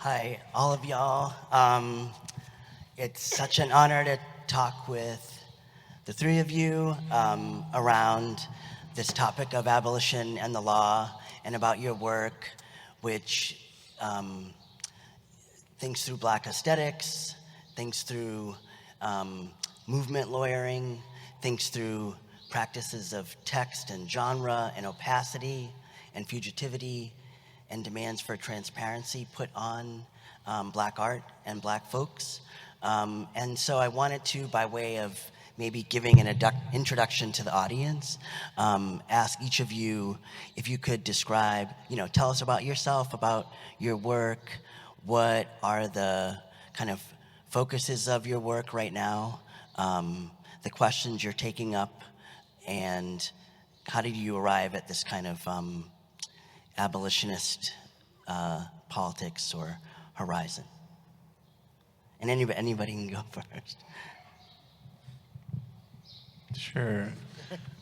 Hi, all of y'all. It's such an honor to talk with the three of you around this topic of abolition and the law, and about your work, which thinks through Black aesthetics, thinks through movement lawyering, thinks through practices of text and genre and opacity and fugitivity, and demands for transparency put on Black art and Black folks. And so I wanted to, by way of maybe giving an introduction to the audience, ask each of you if you could describe, tell us about yourself, about your work. What are the kind of focuses of your work right now, the questions you're taking up, and how did you arrive at this kind of abolitionist politics or horizon? And anybody can go first. Sure.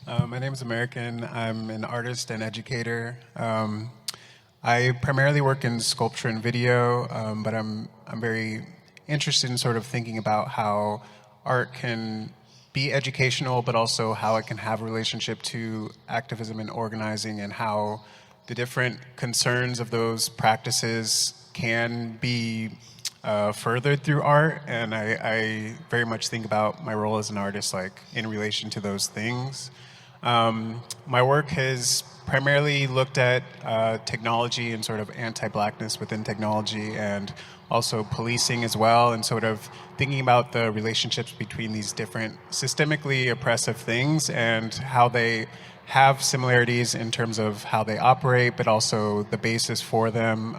My name is American. I'm an artist and educator. I primarily work in sculpture and video, but I'm very interested in sort of thinking about how art can be educational, but also how it can have a relationship to activism and organizing, and how the different concerns of those practices can be furthered through art. And I very much think about my role as an artist like in relation to those things. My work has primarily looked at technology and sort of anti-Blackness within technology, and also policing as well, and sort of thinking about the relationships between these different systemically oppressive things and how they have similarities in terms of how they operate, but also the basis for them,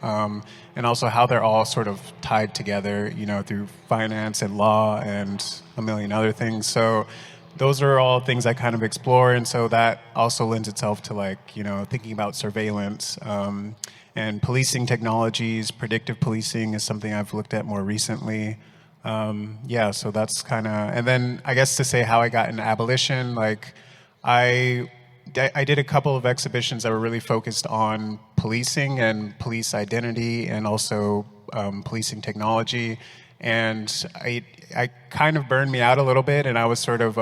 and also how they're all sort of tied together, through finance and law and a million other things. So those are all things I kind of explore, and so that also lends itself to thinking about surveillance and policing technologies. Predictive policing is something I've looked at more recently. So that's kind of, and then I guess to say how I got into abolition, I did a couple of exhibitions that were really focused on policing and police identity, and also policing technology. And I kind of burned me out a little bit, and I was sort of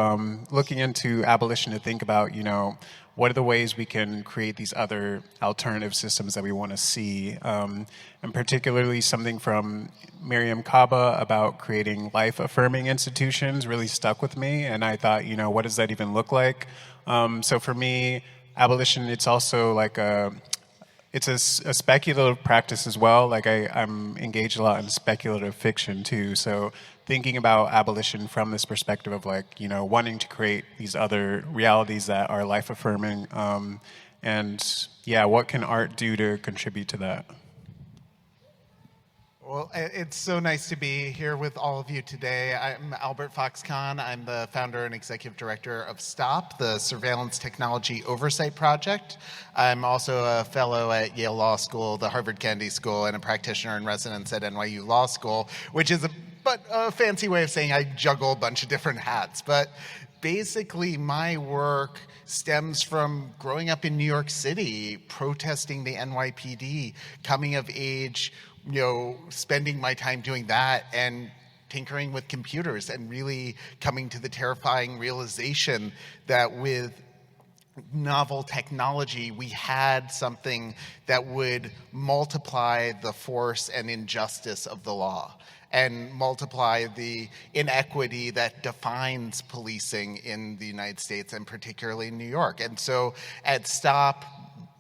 looking into abolition to think about, what are the ways we can create these other alternative systems that we want to see, and particularly something from Miriam Kaba about creating life-affirming institutions really stuck with me, and I thought, what does that even look like? So for me, abolition, it's also it's a speculative practice as well. I'm engaged a lot in speculative fiction too. So thinking about abolition from this perspective of wanting to create these other realities that are life affirming. What can art do to contribute to that? Well, it's so nice to be here with all of you today. I'm Albert Fox Cahn. I'm the founder and executive director of S.T.O.P, the Surveillance Technology Oversight Project. I'm also a fellow at Yale Law School, the Harvard Kennedy School, and a practitioner in residence at NYU Law School, which is a fancy way of saying I juggle a bunch of different hats. But basically, my work stems from growing up in New York City, protesting the NYPD, coming of age, spending my time doing that and tinkering with computers, and really coming to the terrifying realization that with novel technology, we had something that would multiply the force and injustice of the law, and multiply the inequity that defines policing in the United States, and particularly in New York. And so at S.T.O.P,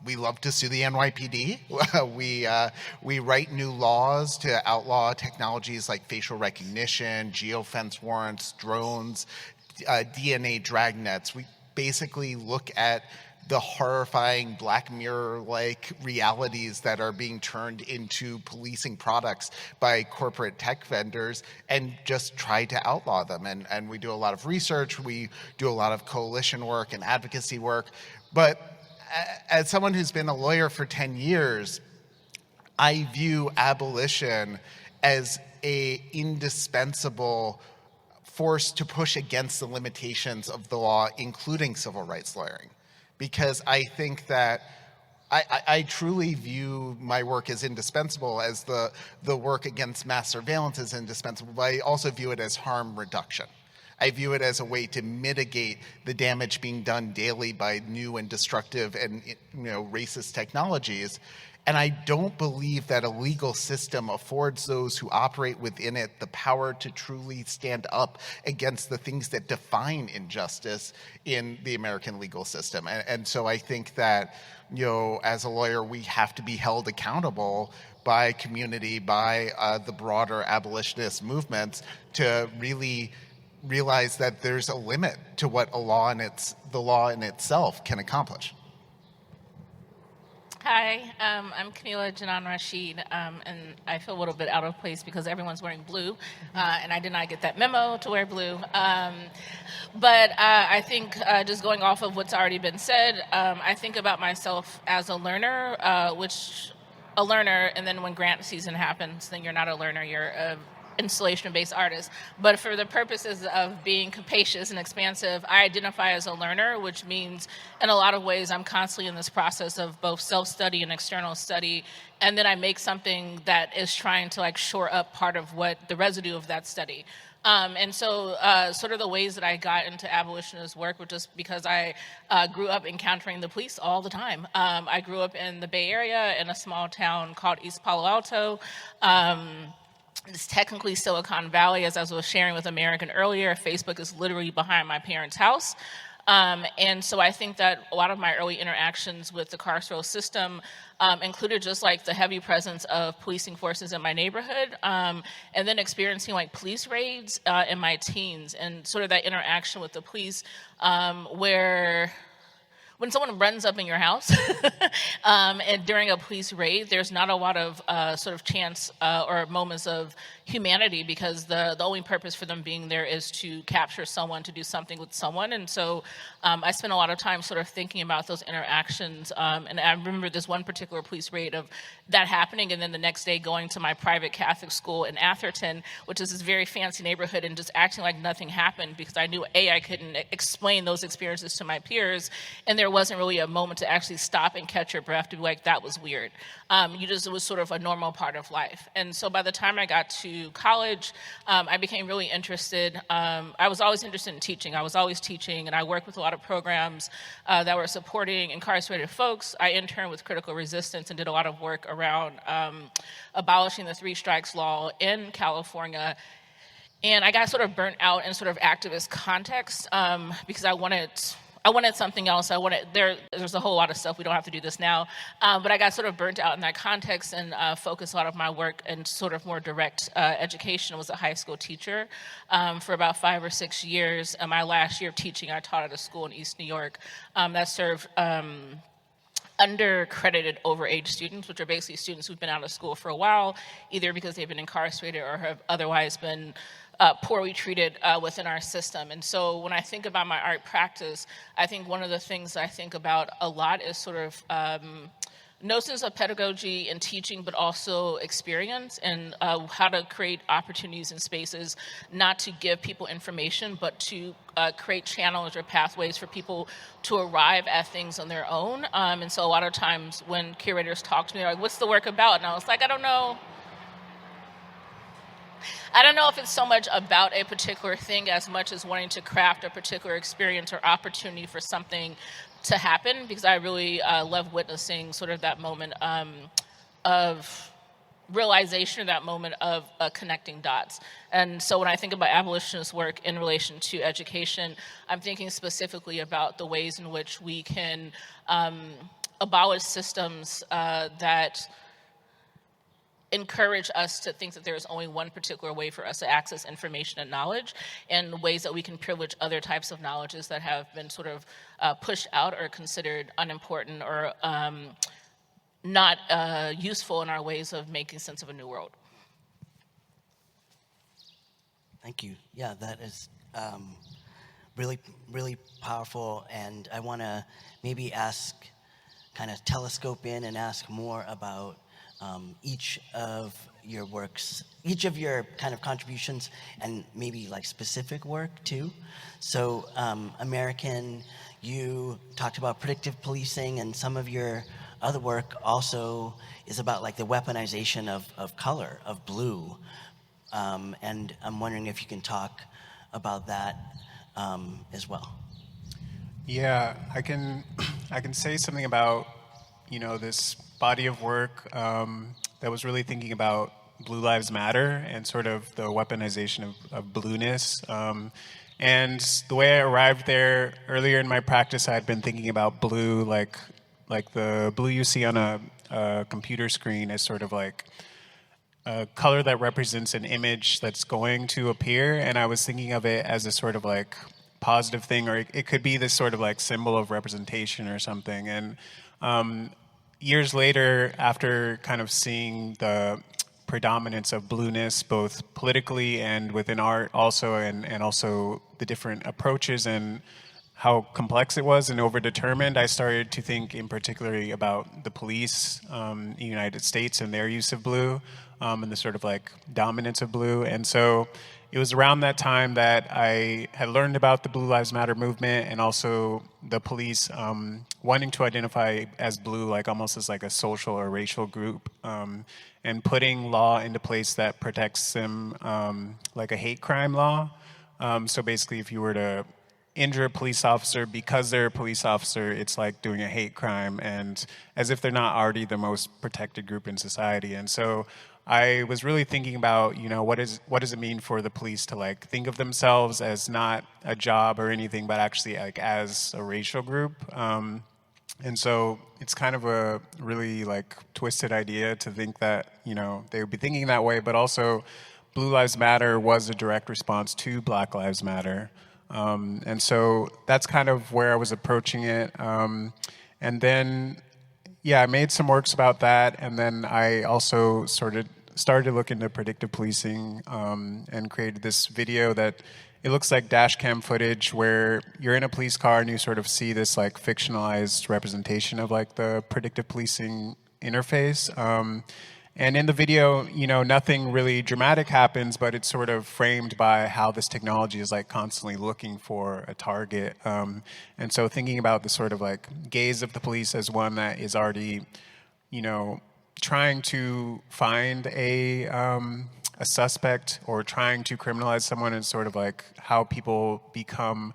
we love to sue the NYPD. We write new laws to outlaw technologies like facial recognition, geofence warrants, drones, DNA dragnets. We basically look at the horrifying Black Mirror-like realities that are being turned into policing products by corporate tech vendors, and just try to outlaw them. And we do a lot of research, we do a lot of coalition work and advocacy work. But as someone who's been a lawyer for 10 years, I view abolition as an indispensable force to push against the limitations of the law, including civil rights lawyering. Because I think that I truly view my work as indispensable, as the work against mass surveillance is indispensable, but I also view it as harm reduction. I view it as a way to mitigate the damage being done daily by new and destructive and racist technologies. And I don't believe that a legal system affords those who operate within it the power to truly stand up against the things that define injustice in the American legal system. And so I think that, as a lawyer, we have to be held accountable by community, by the broader abolitionist movements, to really realize that there's a limit to what the law in itself can accomplish. Hi, I'm Keemalah, Janan, Rasheed, and I feel a little bit out of place because everyone's wearing blue, and I did not get that memo to wear blue. But I think just going off of what's already been said, I think about myself as a learner, and then when grant season happens, then you're not a learner, you're a installation-based artist. But for the purposes of being capacious and expansive, I identify as a learner, which means in a lot of ways I'm constantly in this process of both self-study and external study, and then I make something that is trying to shore up part of what the residue of that study. And so sort of the ways that I got into abolitionist work were just because I grew up encountering the police all the time. I grew up in the Bay Area in a small town called East Palo Alto. It's technically Silicon Valley, as I was sharing with American earlier. Facebook is literally behind my parents' house. And so I think that a lot of my early interactions with the carceral system included just the heavy presence of policing forces in my neighborhood, and then experiencing police raids in my teens, and sort of that interaction with the police where when someone runs up in your house and during a police raid, there's not a lot of sort of chance or moments of humanity, because the only purpose for them being there is to capture someone, to do something with someone. And so I spent a lot of time sort of thinking about those interactions. And I remember this one particular police raid of that happening, and then the next day going to my private Catholic school in Atherton, which is this very fancy neighborhood, and just acting like nothing happened, because I knew, I couldn't explain those experiences to my peers, and there wasn't really a moment to actually stop and catch your breath to be like, that was weird. It was sort of a normal part of life. And so by the time I got to college, I became really interested. I was always interested in teaching. I was always teaching, and I worked with a lot of programs that were supporting incarcerated folks. I interned with Critical Resistance and did a lot of work around abolishing the 3 strikes law in California. And I got sort of burnt out in sort of activist context because I wanted something else. There's a whole lot of stuff. We don't have to do this now. But I got sort of burnt out in that context and focused a lot of my work in sort of more direct education. I was a high school teacher for about 5 or 6 years. And my last year of teaching, I taught at a school in East New York that served undercredited overage students, which are basically students who've been out of school for a while, either because they've been incarcerated or have otherwise been poorly treated within our system. And so when I think about my art practice, I think one of the things I think about a lot is sort of notions of pedagogy and teaching, but also experience, and how to create opportunities and spaces, not to give people information, but to create channels or pathways for people to arrive at things on their own. And so a lot of times when curators talk to me, they're like, what's the work about? And I was like, I don't know. I don't know if it's so much about a particular thing as much as wanting to craft a particular experience or opportunity for something to happen, because I really love witnessing sort of that moment of realization, that moment of connecting dots. And so when I think about abolitionist work in relation to education, I'm thinking specifically about the ways in which we can abolish systems that encourage us to think that there is only one particular way for us to access information and knowledge, and ways that we can privilege other types of knowledges that have been sort of pushed out or considered unimportant or not useful in our ways of making sense of a new world. Thank you. Yeah, that is really, really powerful. And I want to maybe kind of telescope in and ask more about each of your works, each of your kind of contributions, and maybe like specific work too. So American, you talked about predictive policing, and some of your other work also is about like the weaponization of color, of blue. And I'm wondering if you can talk about that as well. Yeah, I can I can say something about, this body of work that was really thinking about Blue Lives Matter and sort of the weaponization of blueness. And the way I arrived there earlier in my practice, I had been thinking about blue like the blue you see on a computer screen as sort of like a color that represents an image that's going to appear, and I was thinking of it as a sort of like positive thing, or it could be this sort of like symbol of representation or something. And years later, after kind of seeing the predominance of blueness, both politically and within art also, and also the different approaches and how complex it was and overdetermined, I started to think in particularly about the police in the United States and their use of blue, and the sort of like dominance of blue. And so it was around that time that I had learned about the Blue Lives Matter movement and also the police wanting to identify as blue like almost as like a social or racial group, and putting law into place that protects them, like a hate crime law. So basically, if you were to injure a police officer because they're a police officer, it's like doing a hate crime, and as if they're not already the most protected group in society. And so I was really thinking about, what does it mean for the police to like think of themselves as not a job or anything, but actually like as a racial group. And so it's kind of a really like twisted idea to think that, they would be thinking that way, but also Blue Lives Matter was a direct response to Black Lives Matter. And so that's kind of where I was approaching it. And then, I made some works about that. And then I also started to look into predictive policing, and created this video that it looks like dash cam footage where you're in a police car and you sort of see this like fictionalized representation of like the predictive policing interface. And in the video, nothing really dramatic happens, but it's sort of framed by how this technology is like constantly looking for a target. And so thinking about the sort of like gaze of the police as one that is already, trying to find a suspect or trying to criminalize someone, is sort of like how people become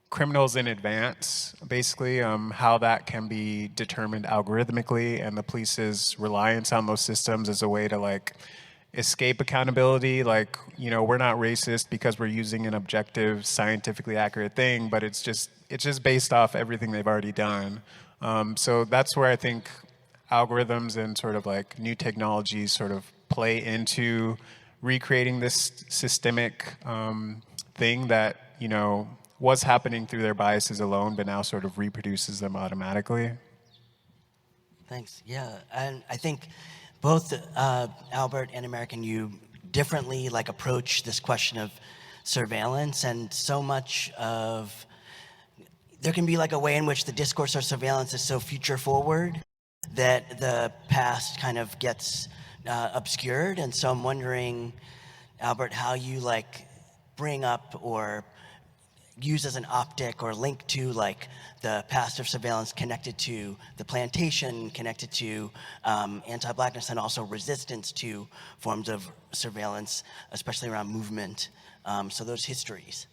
criminals in advance, basically, how that can be determined algorithmically, and the police's reliance on those systems as a way to like escape accountability. Like, we're not racist because we're using an objective, scientifically accurate thing, but it's just based off everything they've already done. So that's where I think algorithms and sort of like new technologies sort of play into recreating this systemic thing that, was happening through their biases alone, but now sort of reproduces them automatically. Thanks. Yeah, and I think both Albert and American, you differently like approach this question of surveillance, and so much of there can be like a way in which the discourse of surveillance is so future forward that the past kind of gets obscured. And so I'm wondering, Albert, how you like bring up or use as an optic or link to like the past of surveillance connected to the plantation, connected to anti-Blackness, and also resistance to forms of surveillance, especially around movement. So those histories.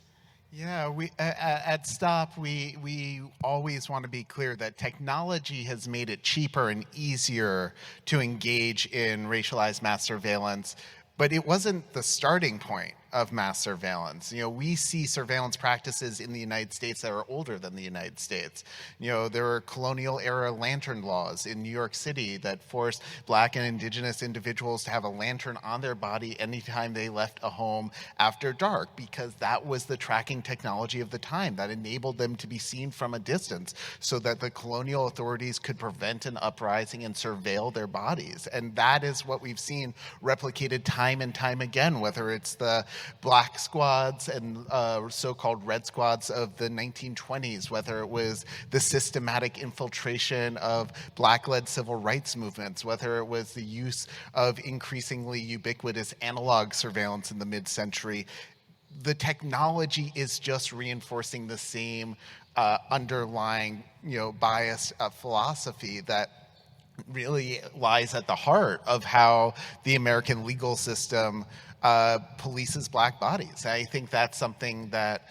Yeah, we at S.T.O.P, we always want to be clear that technology has made it cheaper and easier to engage in racialized mass surveillance, but it wasn't the starting point of mass surveillance. We see surveillance practices in the United States that are older than the United States. There are colonial era lantern laws in New York City that forced Black and Indigenous individuals to have a lantern on their body anytime they left a home after dark, because that was the tracking technology of the time that enabled them to be seen from a distance so that the colonial authorities could prevent an uprising and surveil their bodies. And that is what we've seen replicated time and time again, whether it's the Black squads and so-called red squads of the 1920s, whether it was the systematic infiltration of Black-led civil rights movements, whether it was the use of increasingly ubiquitous analog surveillance in the mid-century. The technology is just reinforcing the same underlying, biased philosophy that really lies at the heart of how the American legal system polices black bodies. I think that's something that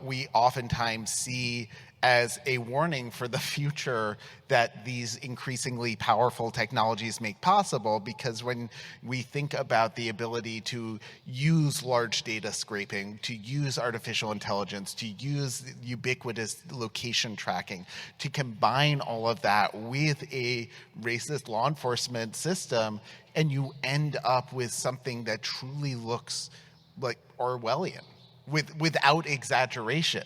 we oftentimes see as a warning for the future that these increasingly powerful technologies make possible, because when we think about the ability to use large data scraping, to use artificial intelligence, to use ubiquitous location tracking, to combine all of that with a racist law enforcement system, and you end up with something that truly looks like Orwellian, without exaggeration.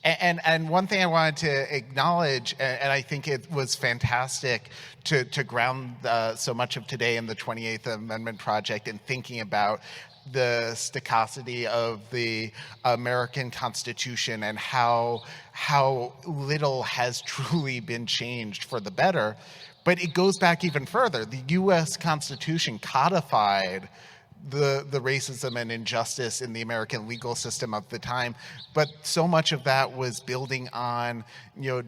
And one thing I wanted to acknowledge, and I think it was fantastic to ground so much of today in the 28th Amendment Project and thinking about the stochasticity of the American Constitution and how little has truly been changed for the better. But it goes back even further. The U.S. Constitution codified the racism and injustice in the American legal system of the time, but so much of that was building on,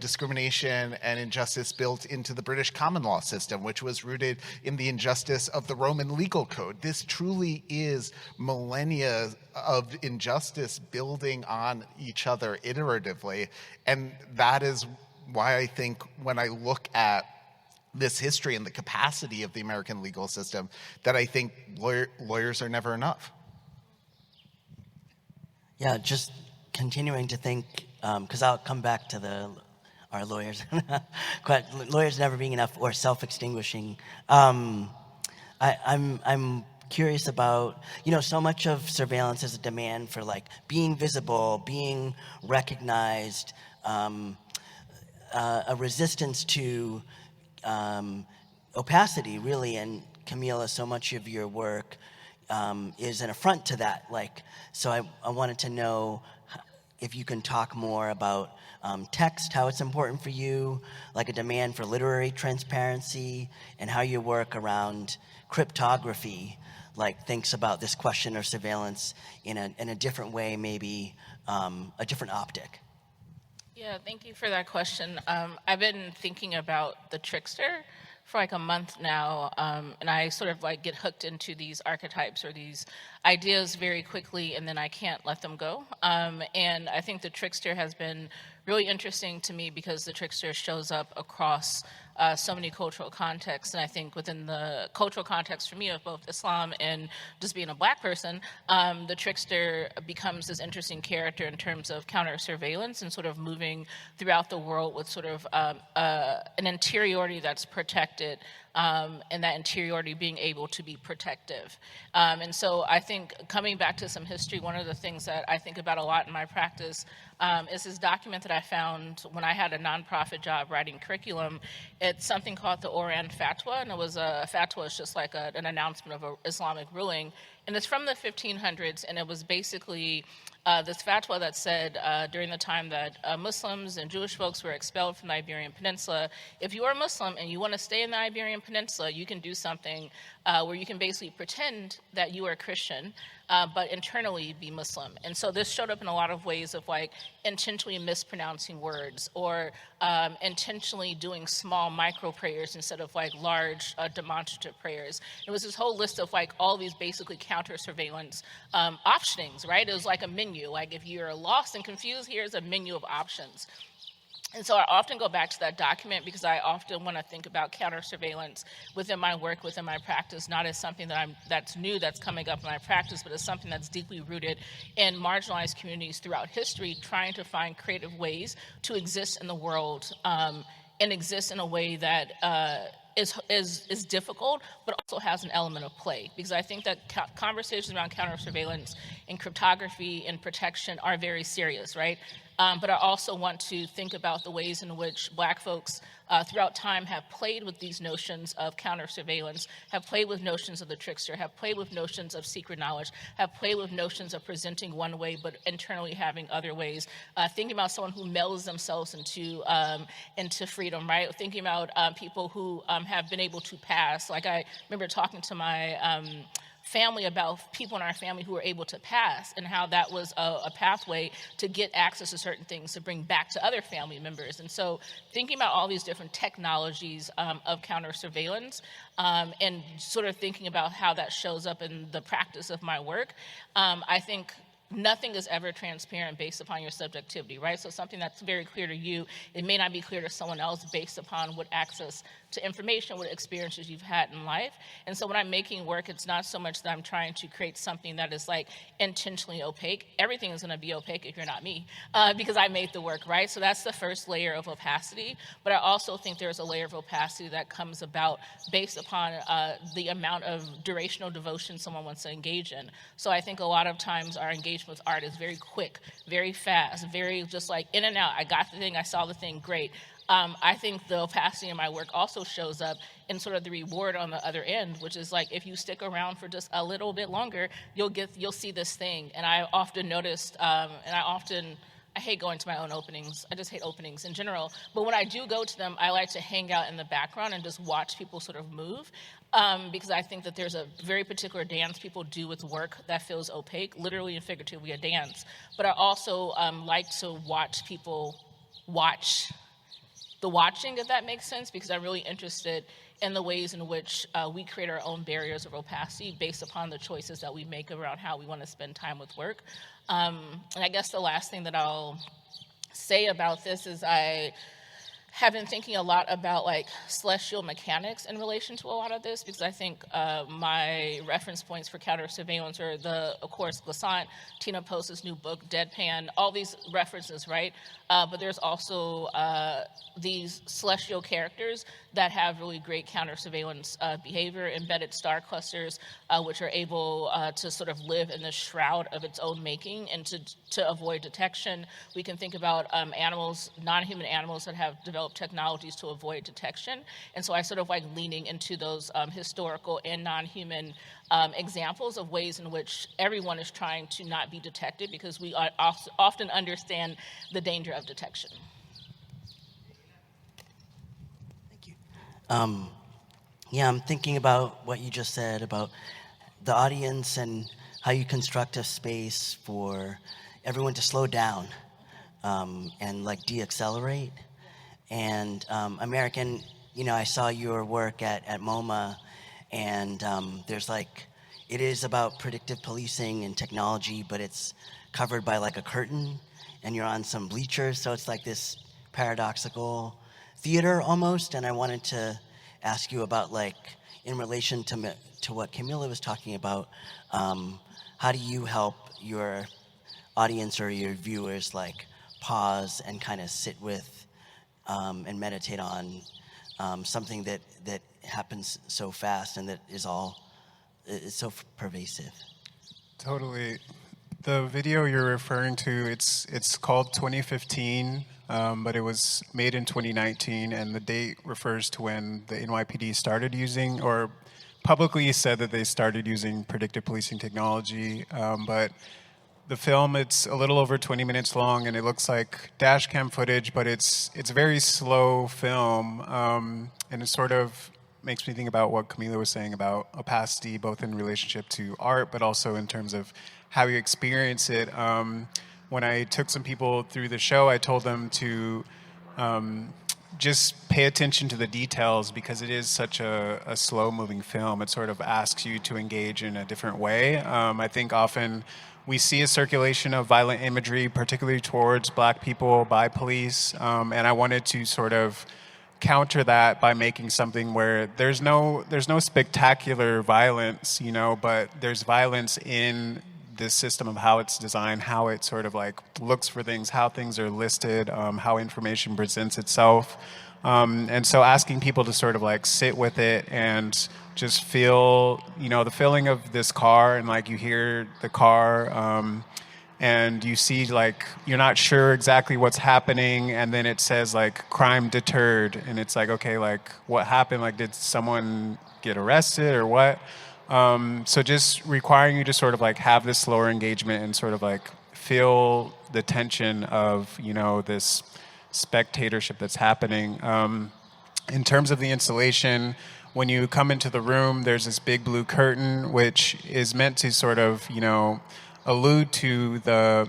discrimination and injustice built into the British common law system, which was rooted in the injustice of the Roman legal code. This truly is millennia of injustice building on each other iteratively, and that is why I think when I look at this history and the capacity of the American legal system, that I think lawyers are never enough. Yeah, just continuing to think, because I'll come back to our lawyers. Lawyers never being enough or self-extinguishing. I'm curious about, so much of surveillance is a demand for being visible, being recognized, a resistance to opacity, really. And Keemalah, so much of your work is an affront to that. So I wanted to know if you can talk more about text, how it's important for you, a demand for literary transparency, and how you work around cryptography, thinks about this question of surveillance in a different way, maybe a different optic. Yeah, thank you for that question. I've been thinking about the trickster for a month now, and I sort of get hooked into these archetypes or these ideas very quickly, and then I can't let them go. And I think the trickster has been really interesting to me because the trickster shows up across so many cultural contexts. And I think within the cultural context for me of both Islam and just being a black person, the trickster becomes this interesting character in terms of counter-surveillance and sort of moving throughout the world with sort of an interiority that's protected, and that interiority being able to be protective. And so I think coming back to some history, one of the things that I think about a lot in my practice is this document that I found when I had a nonprofit job writing curriculum. It's something called the Oran Fatwa, and it was a fatwa is just like an announcement of an Islamic ruling, and it's from the 1500s, and it was basically this fatwa that said during the time that Muslims and Jewish folks were expelled from the Iberian Peninsula, if you are Muslim and you want to stay in the Iberian Peninsula, you can do something where you can basically pretend that you are Christian, but internally be Muslim. And so this showed up in a lot of ways of intentionally mispronouncing words, or intentionally doing small micro prayers instead of large demonstrative prayers. It was this whole list of all these basically counter surveillance optionings, right? It was like a menu. If you're lost and confused, here's a menu of options. And so I often go back to that document because I often want to think about counter-surveillance within my work, within my practice, not as something that's new, that's coming up in my practice, but as something that's deeply rooted in marginalized communities throughout history, trying to find creative ways to exist in the world and exist in a way that is difficult, but also has an element of play. Because I think that conversations around counter-surveillance and cryptography and protection are very serious, right? But I also want to think about the ways in which Black folks throughout time have played with these notions of counter-surveillance, have played with notions of the trickster, have played with notions of secret knowledge, have played with notions of presenting one way but internally having other ways. Thinking about someone who melds themselves into freedom, right? Thinking about people who have been able to pass. I remember talking to my family about people in our family who were able to pass, and how that was a pathway to get access to certain things to bring back to other family members. And so thinking about all these different technologies of counter surveillance, and sort of thinking about how that shows up in the practice of my work, I think nothing is ever transparent based upon your subjectivity, right? So something that's very clear to you, it may not be clear to someone else based upon what access to information, what experiences you've had in life. And so when I'm making work, it's not so much that I'm trying to create something that is like intentionally opaque. Everything is gonna be opaque if you're not me, because I made the work, right? So that's the first layer of opacity. But I also think there's a layer of opacity that comes about based upon the amount of durational devotion someone wants to engage in. So I think a lot of times our engagement with art is very quick, very fast, very just like in and out. I got the thing, I saw the thing, great. I think the opacity in my work also shows up in sort of the reward on the other end, which is like if you stick around for just a little bit longer, you'll see this thing. And I often noticed, I hate going to my own openings. I just hate openings in general. But when I do go to them, I like to hang out in the background and just watch people sort of move. Because I think that there's a very particular dance people do with work that feels opaque, literally and figuratively a dance. But I also like to watch people watch the watching, if that makes sense, because I'm really interested in the ways in which we create our own barriers of opacity based upon the choices that we make around how we want to spend time with work. And I guess the last thing that I'll say about this is I have been thinking a lot about like celestial mechanics in relation to a lot of this, because I think my reference points for counter surveillance are of course, Glissant, Tina Post's new book, Deadpan, all these references, right? But there's also these celestial characters that have really great counter surveillance behavior, embedded star clusters, which are able to sort of live in the shroud of its own making and to avoid detection. We can think about animals, non-human animals that have developed technologies to avoid detection. And so I sort of like leaning into those historical and non-human examples of ways in which everyone is trying to not be detected, because we often understand the danger of detection. Thank you. Yeah, I'm thinking about what you just said about the audience and how you construct a space for everyone to slow down and like de-accelerate. And American, I saw your work at MoMA, and there's like, it is about predictive policing and technology, but it's covered by like a curtain, and you're on some bleachers, so it's like this paradoxical theater almost. And I wanted to ask you about, like, in relation to what Keemalah was talking about, how do you help your audience or your viewers like pause and kind of sit with and meditate on something that happens so fast and that is so pervasive? Totally. The video you're referring to, it's called 2015, but it was made in 2019, and the date refers to when the NYPD started using, or publicly said that they started using predictive policing technology. But the film, it's a little over 20 minutes long, and it looks like dash cam footage, but it's a very slow film, and it sort of makes me think about what Keemalah was saying about opacity, both in relationship to art, but also in terms of how you experience it. When I took some people through the show, I told them to just pay attention to the details, because it is such a slow-moving film. It sort of asks you to engage in a different way. I think often we see a circulation of violent imagery, particularly towards Black people by police, and I wanted to sort of counter that by making something where there's no spectacular violence, but there's violence in this system of how it's designed, how it sort of like looks for things, how things are listed, how information presents itself. And so asking people to sort of like sit with it and just feel, the feeling of this car, and like you hear the car, and you see like, you're not sure exactly what's happening, and then it says like crime deterred, and it's like, okay, like what happened? Like, did someone get arrested or what? So just requiring you to sort of like have this slower engagement and sort of like feel the tension of, this spectatorship that's happening. In terms of the installation, when you come into the room, there's this big blue curtain, which is meant to sort of, allude to the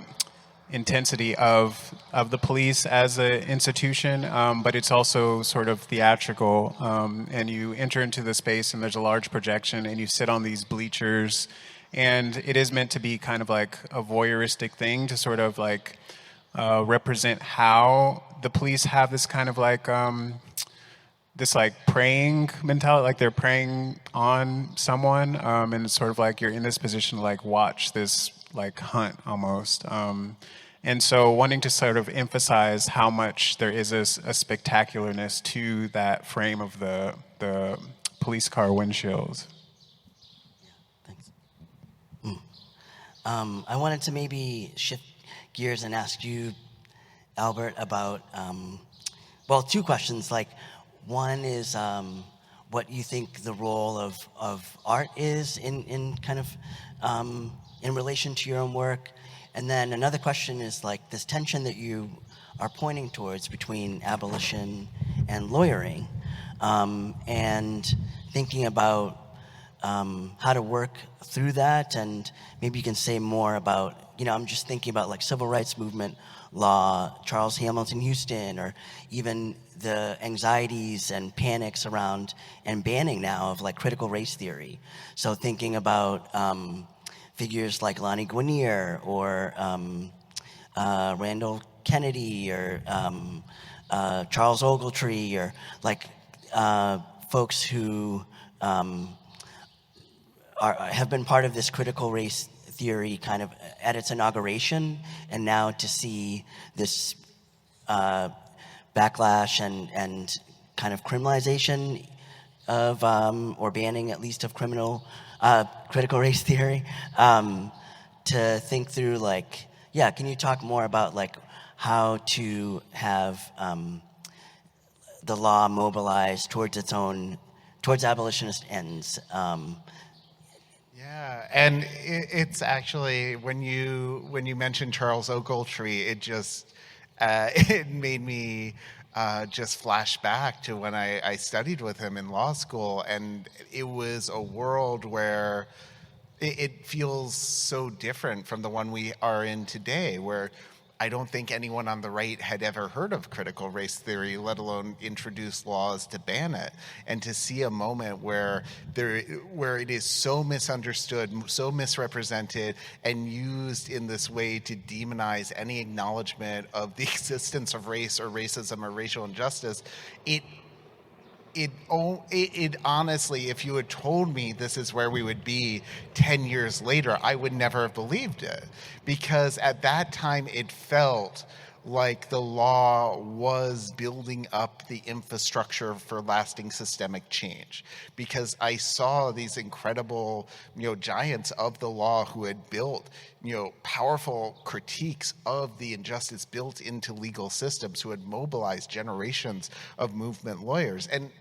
intensity of the police as an institution, but it's also sort of theatrical. And you enter into the space and there's a large projection and you sit on these bleachers, and it is meant to be kind of like a voyeuristic thing to sort of like represent how the police have this kind of like this like preying mentality, like they're preying on someone, and it's sort of like you're in this position to like watch this like hunt almost. And so wanting to sort of emphasize how much there is a spectacularness to that frame of the police car windshields. Thanks. I wanted to maybe shift gears and ask you, Albert, about, well, two questions. Like, one is what you think the role of art is in kind of in relation to your own work. And then another question is like this tension that you are pointing towards between abolition and lawyering, and thinking about how to work through that. And maybe you can say more about, I'm just thinking about like civil rights movement law, Charles Hamilton Houston, or even the anxieties and panics around and banning now of like critical race theory. So thinking about figures like Lonnie Guinier or Randall Kennedy or Charles Ogletree, or like folks who have been part of this critical race theory kind of at its inauguration, and now to see this backlash and kind of criminalization of, or banning at least of critical race theory, to think through like, can you talk more about like how to have the law mobilized towards abolitionist ends? Yeah, and it's actually, when you mentioned Charles Ogletree, it just it made me just flash back to when I studied with him in law school, and it was a world where it feels so different from the one we are in today, where I don't think anyone on the right had ever heard of critical race theory, let alone introduce laws to ban it. And to see a moment where it is so misunderstood, so misrepresented, and used in this way to demonize any acknowledgement of the existence of race or racism or racial injustice, it honestly, if you had told me this is where we would be 10 years later, I would never have believed it. Because at that time, it felt like the law was building up the infrastructure for lasting systemic change. Because I saw these incredible, giants of the law who had built, powerful critiques of the injustice built into legal systems, who had mobilized generations of movement lawyers. And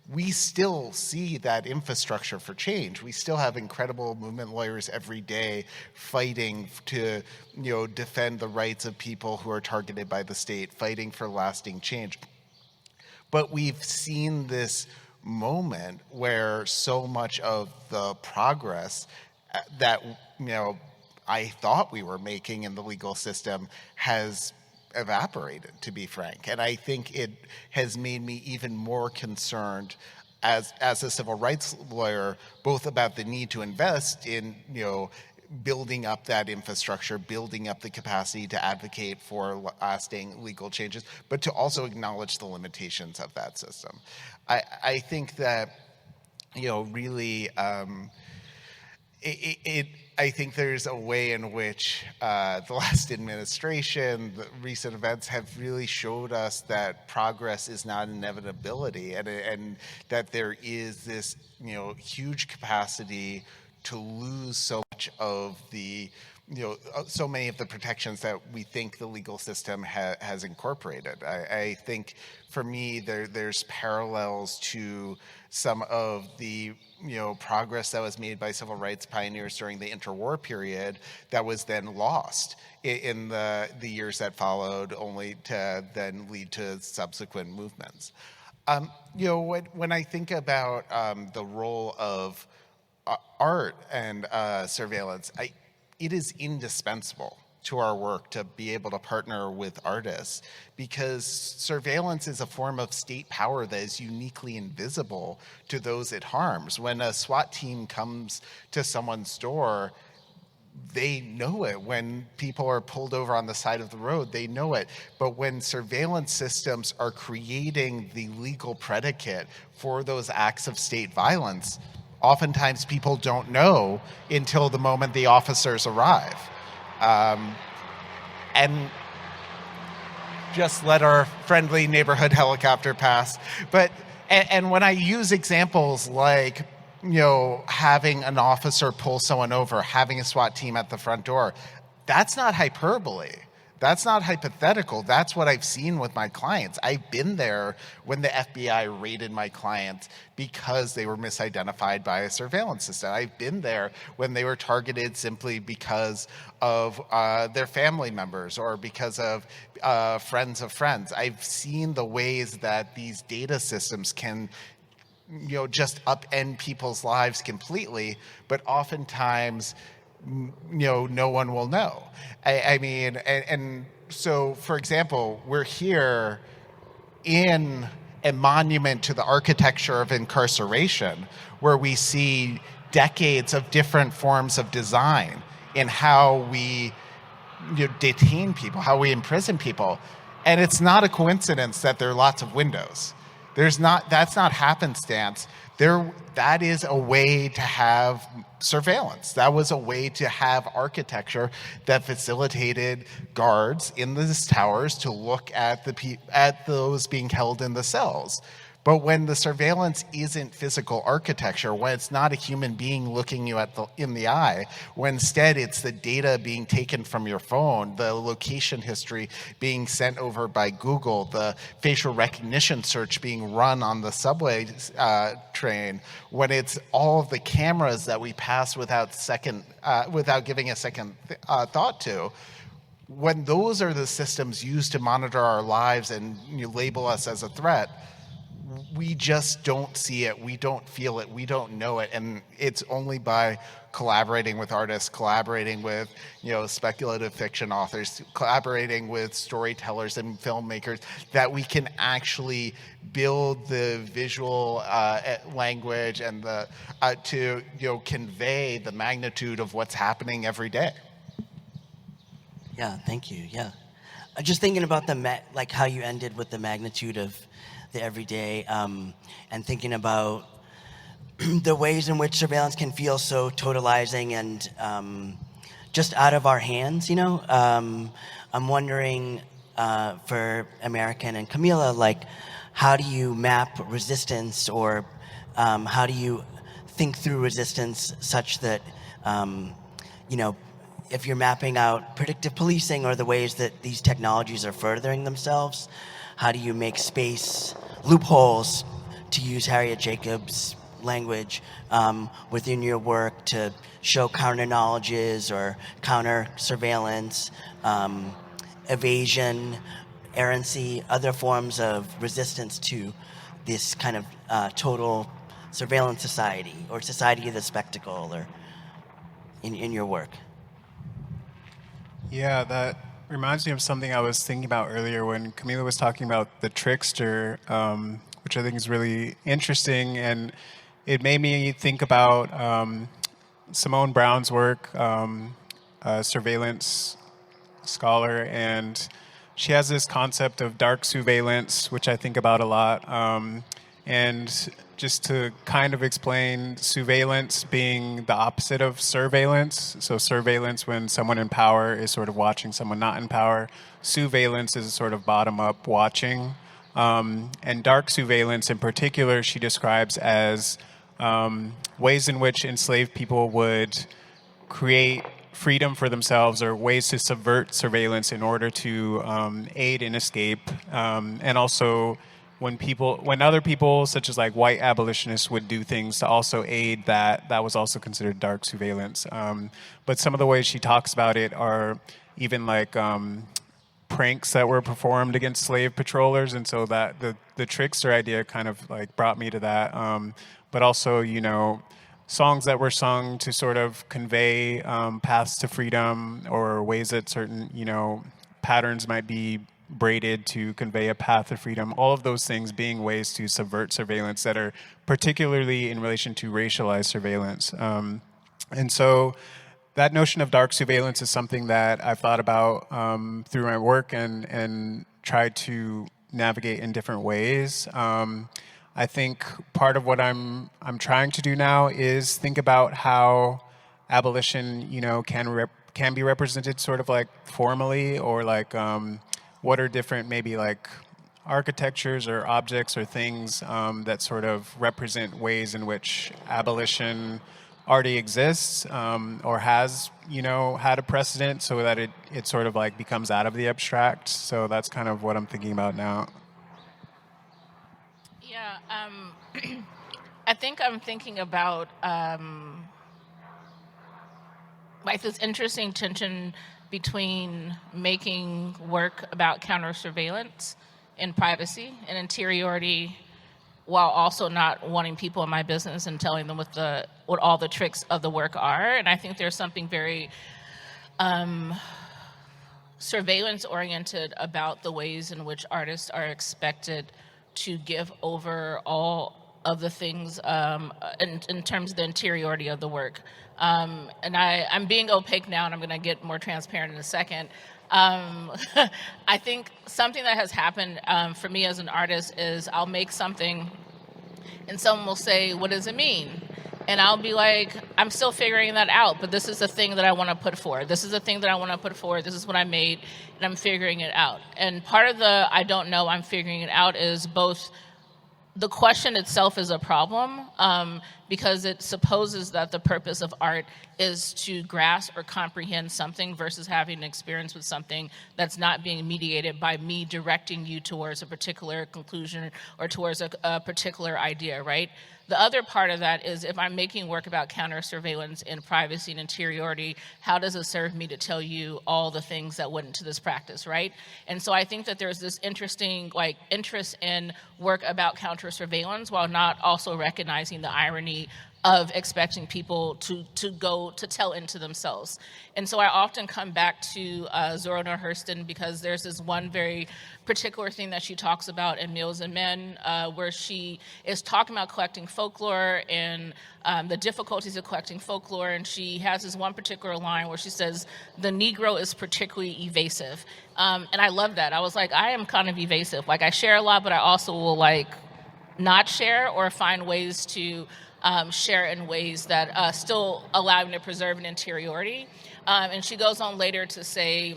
we still see that infrastructure for change. We still have incredible movement lawyers every day fighting to, defend the rights of people who are targeted by the state, fighting for lasting change. But we've seen this moment where so much of the progress that, I thought we were making in the legal system has evaporated, to be frank. And I think it has made me even more concerned as a civil rights lawyer, both about the need to invest in, building up that infrastructure, building up the capacity to advocate for lasting legal changes, but to also acknowledge the limitations of that system. I think that, really, I think there's a way in which the last administration, the recent events have really showed us that progress is not an inevitability, and that there is this, huge capacity to lose so much of the, so many of the protections that we think the legal system has incorporated. I think for me, there's parallels to some of the progress that was made by civil rights pioneers during the interwar period that was then lost in the years that followed, only to then lead to subsequent movements. When I think about the role of art and surveillance, it is indispensable to our work to be able to partner with artists, because surveillance is a form of state power that is uniquely invisible to those it harms. When a SWAT team comes to someone's door, they know it. When people are pulled over on the side of the road, they know it. But when surveillance systems are creating the legal predicate for those acts of state violence, oftentimes people don't know until the moment the officers arrive. And just let our friendly neighborhood helicopter pass. But and when I use examples like, having an officer pull someone over, having a SWAT team at the front door, that's not hyperbole. That's not hypothetical. That's what I've seen with my clients. I've been there when the FBI raided my clients because they were misidentified by a surveillance system. I've been there when they were targeted simply because of their family members or because of friends of friends. I've seen the ways that these data systems can just upend people's lives completely, but oftentimes no one will know. I mean, and so, for example, we're here in a monument to the architecture of incarceration, where we see decades of different forms of design in how we detain people, how we imprison people. And it's not a coincidence that there are lots of windows. That's not happenstance. That is a way to have surveillance. That was a way to have architecture that facilitated guards in these towers to look at those being held in the cells. But when the surveillance isn't physical architecture, when it's not a human being looking you in the eye, when instead it's the data being taken from your phone, the location history being sent over by Google, the facial recognition search being run on the subway train, when it's all of the cameras that we pass without giving a second thought to, when those are the systems used to monitor our lives and label us as a threat, we just don't see it, we don't feel it, we don't know it, and it's only by collaborating with artists, collaborating with speculative fiction authors, collaborating with storytellers and filmmakers, that we can actually build the visual language and to convey the magnitude of what's happening every day. Yeah, thank you. Yeah, just thinking about how you ended with the magnitude of the everyday, and thinking about the ways in which surveillance can feel so totalizing and just out of our hands. I'm wondering for American and Keemalah, how do you map resistance, or how do you think through resistance such that if you're mapping out predictive policing or the ways that these technologies are furthering themselves, how do you make space, loopholes, to use Harriet Jacobs' language, within your work to show counter-knowledges or counter-surveillance, evasion, errancy, other forms of resistance to this kind of total surveillance society, or society of the spectacle, or in your work? Yeah, that reminds me of something I was thinking about earlier when Keemalah was talking about the trickster, which I think is really interesting, and it made me think about Simone Brown's work, a surveillance scholar, and she has this concept of dark surveillance, which I think about a lot. And just to kind of explain, surveillance being the opposite of surveillance. So surveillance, when someone in power is sort of watching someone not in power. Surveillance is a sort of bottom-up watching. And dark surveillance in particular, she describes as ways in which enslaved people would create freedom for themselves, or ways to subvert surveillance in order to aid in escape. And also when other people, such as white abolitionists, would do things to also aid that was also considered dark surveillance. But some of the ways she talks about it are even pranks that were performed against slave patrollers, and so that the trickster idea kind of like brought me to that. But also, songs that were sung to sort of convey paths to freedom, or ways that certain, patterns might be braided to convey a path to freedom. All of those things being ways to subvert surveillance that are particularly in relation to racialized surveillance. And so that notion of dark surveillance is something that I've thought about through my work and tried to navigate in different ways. I think part of what I'm trying to do now is think about how abolition, can be represented sort of like formally, or like what are different maybe like architectures or objects or things that sort of represent ways in which abolition already exists, or has, had a precedent, so that it sort of like becomes out of the abstract. So that's kind of what I'm thinking about now. Yeah, I think I'm thinking about like this interesting tension between making work about counter surveillance and privacy and interiority, while also not wanting people in my business and telling them what all the tricks of the work are. And I think there's something very surveillance-oriented about the ways in which artists are expected to give over all of the things in terms of the interiority of the work. And I'm being opaque now, and I'm going to get more transparent in a second. I think something that has happened for me as an artist is I'll make something and someone will say, "What does it mean?" And I'll be like, "I'm still figuring that out, but this is the thing that I want to put forward. This is the thing that I want to put forward. This is what I made, and I'm figuring it out." And part of the I don't know, I'm figuring it out is both the question itself is a problem, because it supposes that the purpose of art is to grasp or comprehend something versus having an experience with something that's not being mediated by me directing you towards a particular conclusion or towards a particular idea, right? The other part of that is if I'm making work about counter-surveillance and privacy and interiority, how does it serve me to tell you all the things that went into this practice, right? And so I think that there's this interesting interest in work about counter-surveillance while not also recognizing the irony of expecting people to tell into themselves. And so I often come back to Zora Neale Hurston, because there's this one very particular thing that she talks about in Meals and Men, where she is talking about collecting folklore and the difficulties of collecting folklore. And she has this one particular line where she says, "The Negro is particularly evasive." And I love that. I was like, I am kind of evasive. Like, I share a lot, but I also will not share or find ways to share in ways that still allow me to preserve an interiority. And she goes on later to say,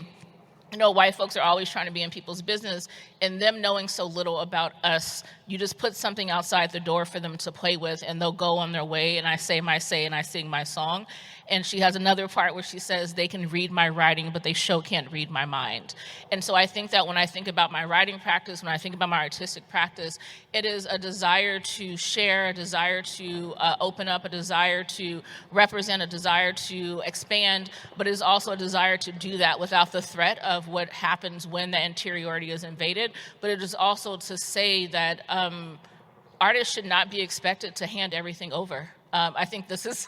white folks are always trying to be in people's business, and them knowing so little about us, you just put something outside the door for them to play with, and they'll go on their way, and I say my say, and I sing my song. And she has another part where she says, "They can read my writing, but they sure can't read my mind." And so I think that when I think about my writing practice, when I think about my artistic practice, it is a desire to share, a desire to open up, a desire to represent, a desire to expand, but it is also a desire to do that without the threat of what happens when the interiority is invaded. But it is also to say that artists should not be expected to hand everything over. I think this is,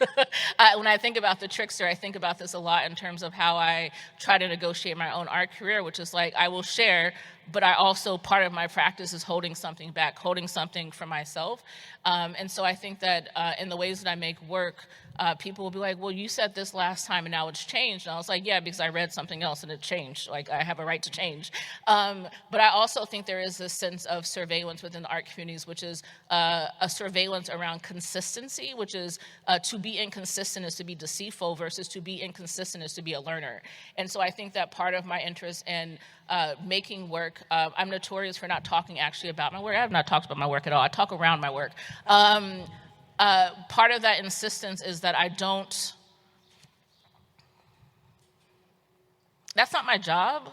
when I think about the trickster, I think about this a lot in terms of how I try to negotiate my own art career, which is I will share, but I also, part of my practice is holding something back, holding something for myself. And so I think that in the ways that I make work, people will be like, "Well, you said this last time and now it's changed." And I was like, "Yeah, because I read something else and it changed. I have a right to change." But I also think there is this sense of surveillance within the art communities, which is a surveillance around consistency, which is to be inconsistent is to be deceitful versus to be inconsistent is to be a learner. And so I think that part of my interest in making work, I'm notorious for not talking actually about my work. I have not talked about my work at all. I talk around my work. Part of that insistence is that that's not my job.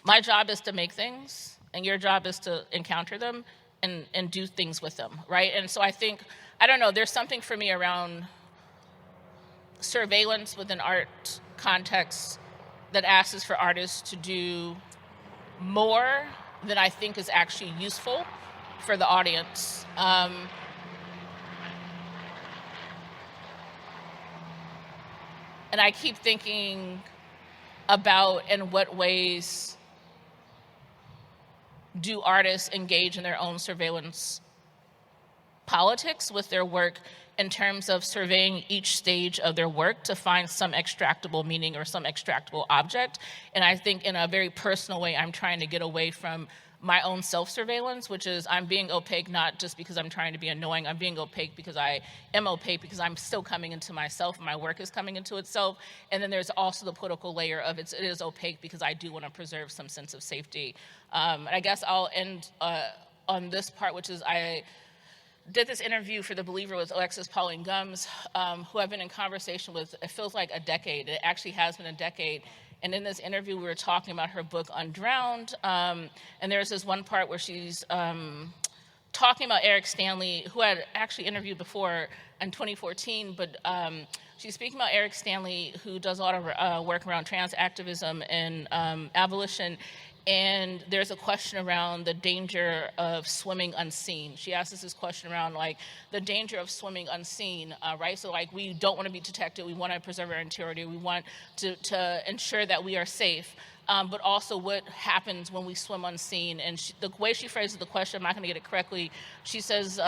My job is to make things, and your job is to encounter them and do things with them, right? And so I think, I don't know, there's something for me around surveillance within art contexts that asks for artists to do more than I think is actually useful for the audience. And I keep thinking about in what ways do artists engage in their own surveillance politics with their work in terms of surveying each stage of their work to find some extractable meaning or some extractable object. And I think in a very personal way, I'm trying to get away from my own self-surveillance, which is I'm being opaque not just because I'm trying to be annoying, I'm being opaque because I am opaque because I'm still coming into myself and my work is coming into itself. And then there's also the political layer of it is opaque because I do want to preserve some sense of safety. And I guess I'll end on this part, which is I did this interview for The Believer with Alexis Pauline Gumbs, who I've been in conversation with, it feels like a decade. It actually has been a decade. And in this interview, we were talking about her book, Undrowned. And there's this one part where she's talking about Eric Stanley, who I had actually interviewed before in 2014, but she's speaking about Eric Stanley, who does a lot of work around trans activism and abolition. And there's a question around the danger of swimming unseen. She asks us this question around like the danger of swimming unseen, right? So like we don't want to be detected. We want to preserve our integrity. We want to ensure that we are safe. But also what happens when we swim unseen. And the way she phrases the question, I'm not going to get it correctly. She says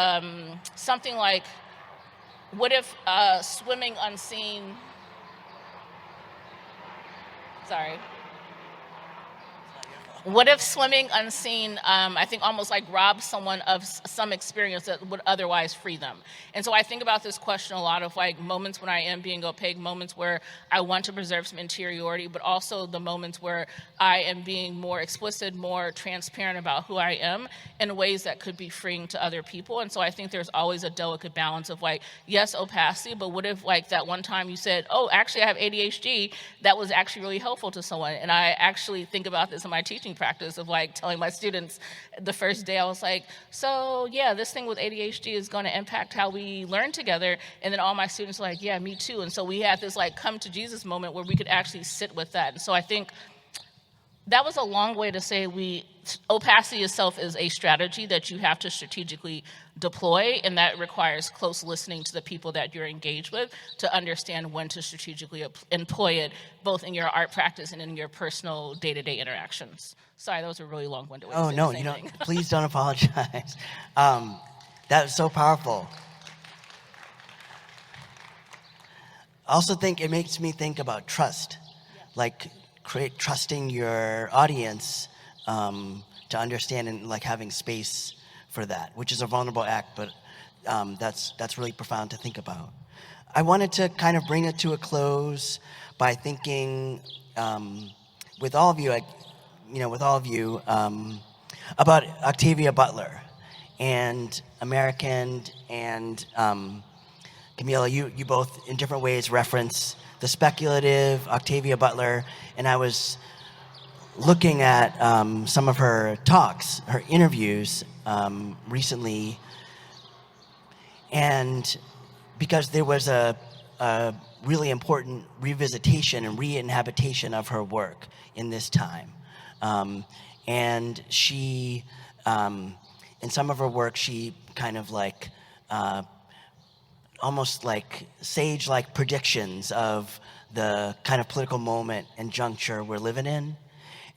something like, what if swimming unseen, sorry. What if swimming unseen, I think almost like robs someone of some experience that would otherwise free them? And so I think about this question a lot of like moments when I am being opaque, moments where I want to preserve some interiority, but also the moments where I am being more explicit, more transparent about who I am in ways that could be freeing to other people. And so I think there's always a delicate balance of like, yes, opacity, but what if like that one time you said, oh, actually I have ADHD, that was actually really helpful to someone. And I actually think about this in my teaching practice of like telling my students the first day I was like, so yeah, this thing with ADHD is going to impact how we learn together. And then all my students were like, yeah, me too. And so we had this like come to Jesus moment where we could actually sit with that. And so I think that was a long way to say opacity itself is a strategy that you have to strategically deploy, and that requires close listening to the people that you're engaged with to understand when to strategically employ it, both in your art practice and in your personal day-to-day interactions. Sorry, that was a really long-winded way to say no, the same you thing. don't. Please don't apologize. That was so powerful. I also think it makes me think about trust, like trusting your audience to understand and like having space for that, which is a vulnerable act, but that's really profound to think about. I wanted to kind of bring it to a close by thinking with all of you, about Octavia Butler and American and Keemalah, you both in different ways reference the speculative Octavia Butler, and I was looking at some of her talks, her interviews recently, and because there was a really important revisitation and re-inhabitation of her work in this time. And she, in some of her work, she kind of like, almost like sage-like predictions of the kind of political moment and juncture we're living in.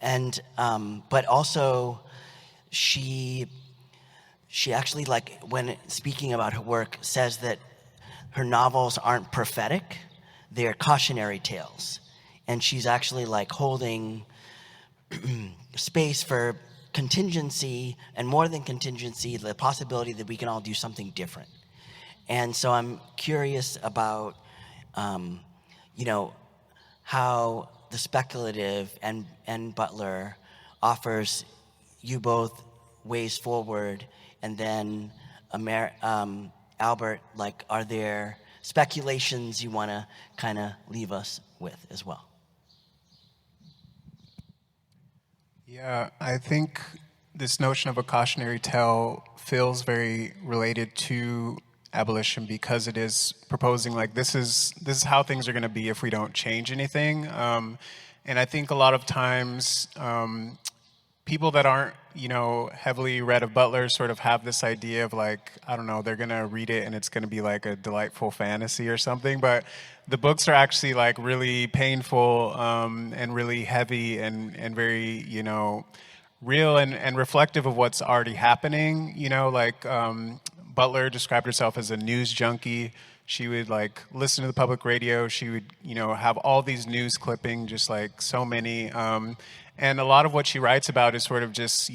And, but also she actually, like, when speaking about her work, says that her novels aren't prophetic, they're cautionary tales. And she's actually like holding space for contingency, and more than contingency, the possibility that we can all do something different. And so I'm curious about, how the speculative and Butler offers you both ways forward, and then Albert, like, are there speculations you want to kind of leave us with as well? Yeah, I think this notion of a cautionary tale feels very related to abolition, because it is proposing like this is how things are going to be if we don't change anything. and I think a lot of times people that aren't, heavily read of Butler sort of have this idea of like, I don't know, they're gonna read it and it's gonna be like a delightful fantasy or something. But the books are actually like really painful and really heavy and very, real and reflective of what's already happening. Butler described herself as a news junkie. She would like listen to the public radio. She would, have all these news clippings, just like so many. And a lot of what she writes about is sort of just,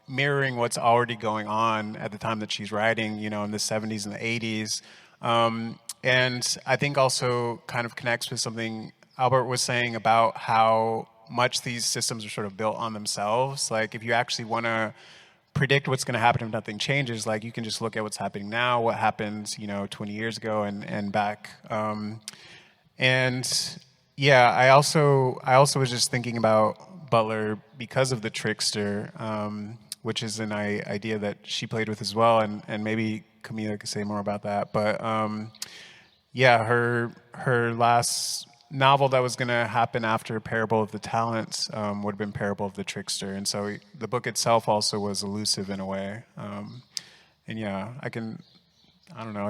mirroring what's already going on at the time that she's writing, in the 70s and the 80s. And I think also kind of connects with something Albert was saying about how much these systems are sort of built on themselves. Like if you actually want to predict what's going to happen if nothing changes, like you can just look at what's happening now, what happened, 20 years ago and back. And yeah, I also was just thinking about Butler because of the trickster, which is an idea that she played with as well, and maybe Keemalah could say more about that. But yeah, her last novel that was going to happen after Parable of the Talents would have been Parable of the Trickster, and so the book itself also was elusive in a way. And yeah, I can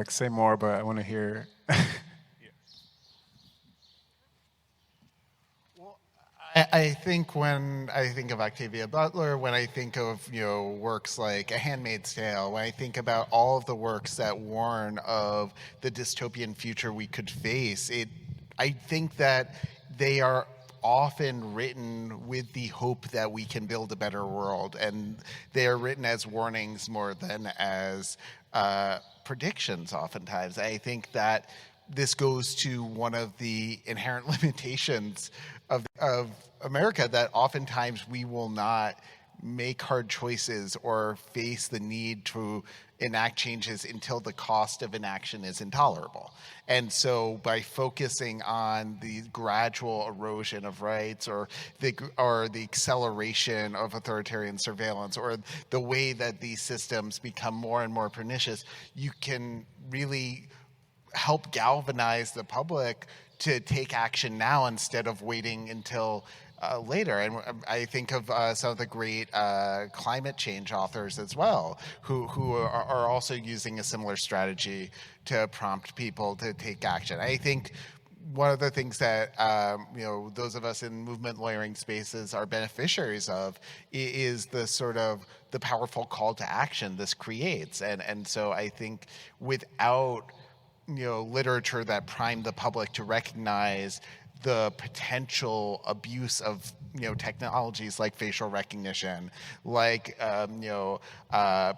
say more, but I want to hear. I think when I think of Octavia Butler, when I think of works like A Handmaid's Tale, when I think about all of the works that warn of the dystopian future we could face, I think that they are often written with the hope that we can build a better world, and they are written as warnings more than as predictions. Oftentimes, I think that this goes to one of the inherent limitations of America, that oftentimes we will not make hard choices or face the need to enact changes until the cost of inaction is intolerable. And so by focusing on the gradual erosion of rights or the acceleration of authoritarian surveillance or the way that these systems become more and more pernicious, you can really help galvanize the public to take action now instead of waiting until later. And I think of some of the great climate change authors as well, who are also using a similar strategy to prompt people to take action. I think one of the things that those of us in movement lawyering spaces are beneficiaries of is the sort of the powerful call to action this creates. And so I think without literature that primed the public to recognize the potential abuse of technologies like facial recognition, like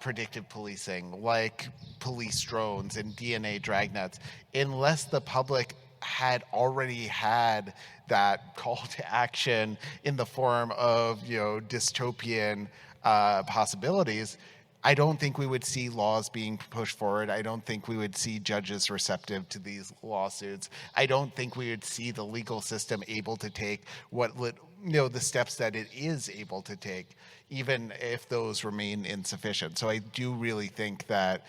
predictive policing, like police drones and DNA dragnets, unless the public had already had that call to action in the form of dystopian possibilities, I don't think we would see laws being pushed forward. I don't think we would see judges receptive to these lawsuits. I don't think we would see the legal system able to take the steps that it is able to take, even if those remain insufficient. So I do really think that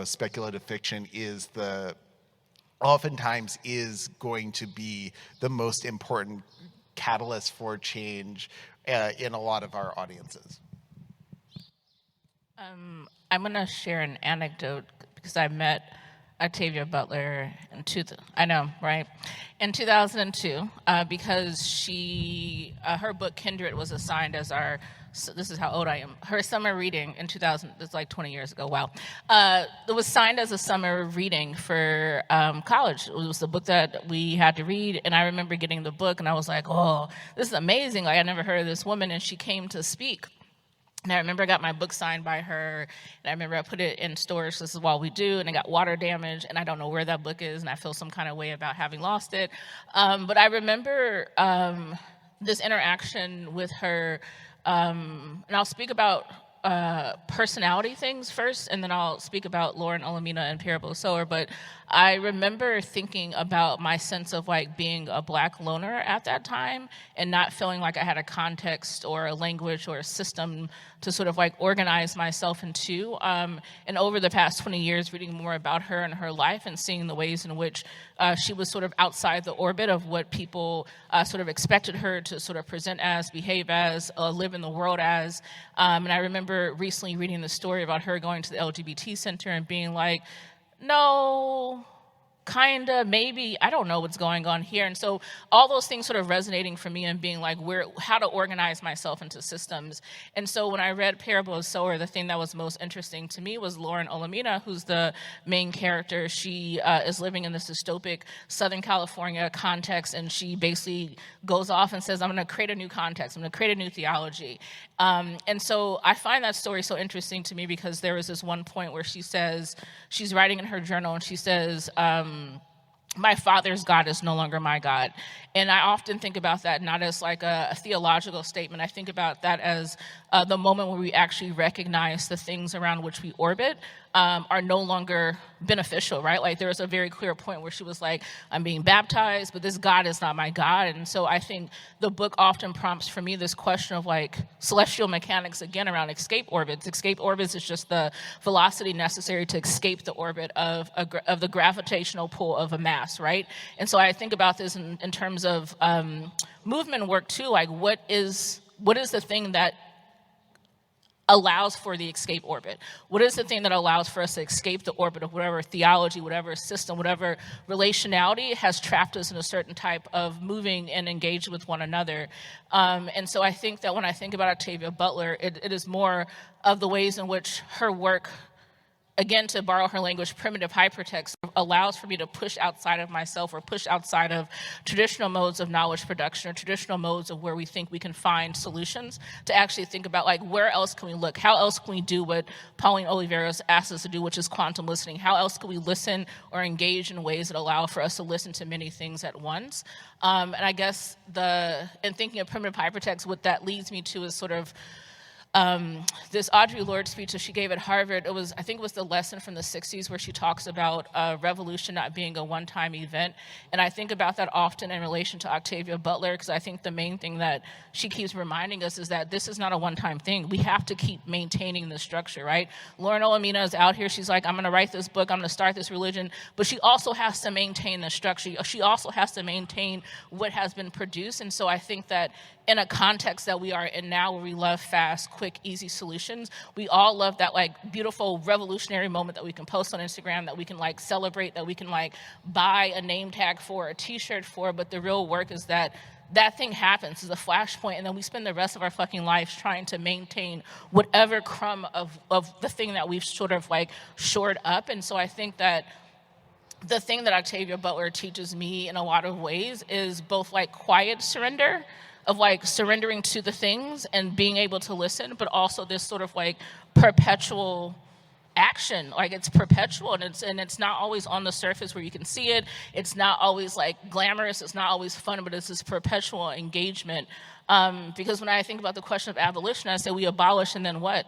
speculative fiction oftentimes is going to be the most important catalyst for change in a lot of our audiences. I'm going to share an anecdote because I met Octavia Butler in 2002, because she her book Kindred was assigned as our, so this is how old I am, her summer reading in 2000. It's like 20 years ago. Wow. It was signed as a summer reading for college. It was the book that we had to read, and I remember getting the book and I was like, oh, this is amazing. Like, I never heard of this woman, and she came to speak. And I remember I got my book signed by her, and I remember I put it in storage. This is what we do, and it got water damage, and I don't know where that book is, and I feel some kind of way about having lost it. But I remember this interaction with her, and I'll speak about personality things first, and then I'll speak about Lauren Olamina and Parable Sower. But I remember thinking about my sense of like being a Black loner at that time and not feeling like I had a context or a language or a system to sort of like organize myself into. And over the past 20 years, reading more about her and her life and seeing the ways in which she was sort of outside the orbit of what people sort of expected her to sort of present as, behave as, live in the world as. And I remember recently reading the story about her going to the LGBT center and being like, no, kinda, maybe, I don't know what's going on here. And so all those things sort of resonating for me and being like, how to organize myself into systems. And so when I read Parable of Sower, the thing that was most interesting to me was Lauren Olamina, who's the main character. She is living in this dystopic Southern California context, and she basically goes off and says, I'm gonna create a new context, I'm gonna create a new theology. And so I find that story so interesting to me because there was this one point where she says, she's writing in her journal and she says, my father's God is no longer my God. And I often think about that not as like a theological statement. I think about that as the moment where we actually recognize the things around which we orbit are no longer beneficial, right? Like there was a very clear point where she was like, I'm being baptized, but this God is not my God. And so I think the book often prompts for me this question of like celestial mechanics, again, around escape orbits. Escape orbits is just the velocity necessary to escape the orbit of the gravitational pull of a mass, right? And so I think about this in terms of movement work too, like what is the thing that allows for the escape orbit? What is the thing that allows for us to escape the orbit of whatever theology, whatever system, whatever relationality has trapped us in a certain type of moving and engaged with one another? And so I think that when I think about Octavia Butler, it is more of the ways in which her work, again, to borrow her language, primitive hypertext, allows for me to push outside of myself or push outside of traditional modes of knowledge production or traditional modes of where we think we can find solutions to actually think about, like, where else can we look? How else can we do what Pauline Oliveros asked us to do, which is quantum listening? How else can we listen or engage in ways that allow for us to listen to many things at once? And I guess in thinking of primitive hypertext, what that leads me to is sort of this Audre Lorde speech that she gave at Harvard. I think it was the lesson from the 60s where she talks about revolution not being a one-time event. And I think about that often in relation to Octavia Butler, because I think the main thing that she keeps reminding us is that this is not a one-time thing. We have to keep maintaining the structure, right? Lauren Olamina is out here. She's like, I'm going to write this book. I'm going to start this religion. But she also has to maintain the structure. She also has to maintain what has been produced. And so I think that in a context that we are in now where we love fast, quick, easy solutions, we all love that like beautiful revolutionary moment that we can post on Instagram, that we can like celebrate, that we can like buy a name tag for, a t-shirt for, but the real work is that thing happens, is a flashpoint, and then we spend the rest of our fucking lives trying to maintain whatever crumb of the thing that we've sort of like shored up. And so I think that the thing that Octavia Butler teaches me in a lot of ways is both like quiet surrender, of like surrendering to the things and being able to listen, but also this sort of like perpetual action. Like it's perpetual, and it's not always on the surface where you can see it. It's not always like glamorous. It's not always fun, but it's this perpetual engagement. Because when I think about the question of abolition, I say we abolish and then what?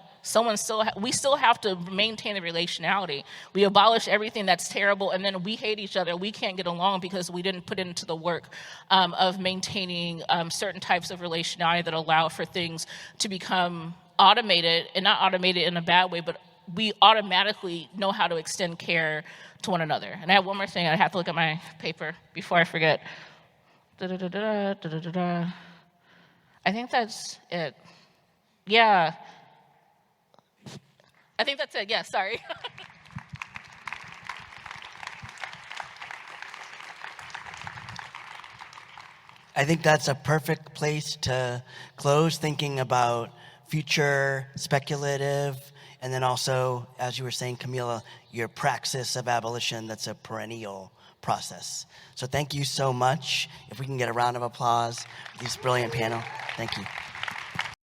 We still have to maintain the relationality. We abolish everything that's terrible, and then we hate each other. We can't get along because we didn't put into the work of maintaining certain types of relationality that allow for things to become automated, and not automated in a bad way, but we automatically know how to extend care to one another. And I have one more thing. I have to look at my paper before I forget. I think that's it. Yeah. I think that's it. Yeah, sorry. I think that's a perfect place to close, thinking about future, speculative, and then also, as you were saying, Keemalah, your praxis of abolition, that's a perennial process. So thank you so much. If we can get a round of applause for this brilliant panel. Thank you.